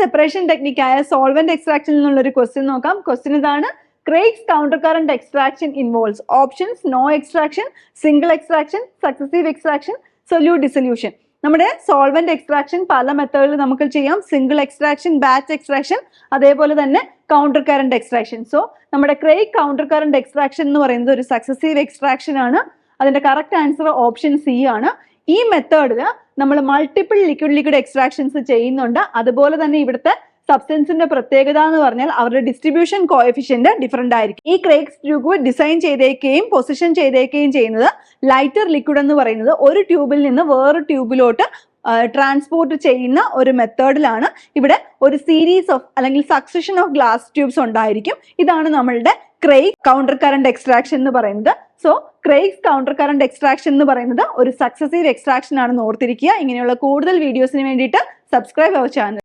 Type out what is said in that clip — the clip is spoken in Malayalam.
സെപ്പറേഷൻ ടെക്നിക്കായ സോൾവെന്റ് എക്സ്ട്രാക്ഷനിൽ നിന്നുള്ള ഒരു ക്വസ്റ്റ്യൻ നോക്കാം. ക്വസ്റ്റ്യൻ ഇതാണ്: Craig's counter current extraction involves options: no extraction, single extraction, successive extraction, solute dissolution. നമ്മുടെ സോൾവെന്റ് എക്സ്ട്രാക്ഷൻ പല മെത്തേഡിൽ നമുക്ക് ചെയ്യാം. സിംഗിൾ എക്സ്ട്രാക്ഷൻ, ബാച്ച് എക്സ്ട്രാക്ഷൻ, അതേപോലെ തന്നെ കൗണ്ടർ കറന്റ് എക്സ്ട്രാക്ഷൻ. സോ നമ്മുടെ ക്രെയ്ഗ് കൗണ്ടർ കറന്റ് എക്സ്ട്രാക്ഷൻ എന്ന് പറയുന്നത് ഒരു സക്സസീവ് എക്സ്ട്രാക്ഷൻ ആണ്. അതിന്റെ കറക്റ്റ് ആൻസർ ഓപ്ഷൻ സി ആണ്. ഈ മെത്തേഡിൽ നമ്മൾ മൾട്ടിപ്പിൾ ലിക്വിഡ് എക്സ്ട്രാക്ഷൻസ് ചെയ്യുന്നുണ്ട്. അതുപോലെ തന്നെ ഇവിടുത്തെ സബ്സ്റ്റൻസിന്റെ പ്രത്യേകത എന്ന് പറഞ്ഞാൽ അവരുടെ ഡിസ്ട്രിബ്യൂഷൻ കോഎഫിഷ്യന്റ് ഡിഫറെന്റ് ആയിരിക്കും. ഈ ക്രെയ്ഗ്സ് ട്യൂബ് ഡിസൈൻ ചെയ്തേക്കുകയും പൊസിഷൻ ചെയ്തേക്കുകയും ചെയ്യുന്നത് ലൈറ്റർ ലിക്വിഡ് എന്ന് പറയുന്നത് ഒരു ട്യൂബിൽ നിന്ന് വേറൊരു ട്യൂബിലോട്ട് ട്രാൻസ്പോർട്ട് ചെയ്യുന്ന ഒരു മെത്തേഡിലാണ്. ഇവിടെ ഒരു സീരീസ് ഓഫ് അല്ലെങ്കിൽ സക്സഷൻ ഓഫ് ഗ്ലാസ് ട്യൂബ്സ് ഉണ്ടായിരിക്കും. ഇതാണ് നമ്മളുടെ ക്രെയ്ഗ് കൗണ്ടർ കറന്റ് എക്സ്ട്രാക്ഷൻ എന്ന് പറയുന്നത്. സോ ക്രെയ്ഗ്സ് കൗണ്ടർ കറന്റ് എക്സ്ട്രാക്ഷൻ എന്ന് പറയുന്നത് ഒരു സക്സസീവ് എക്സ്ട്രാക്ഷൻ ആണെന്ന് ഓർത്തിരിക്കുക. ഇങ്ങനെയുള്ള കൂടുതൽ വീഡിയോസിന് വേണ്ടിയിട്ട് സബ്സ്ക്രൈബ് അവർ ചാനൽ.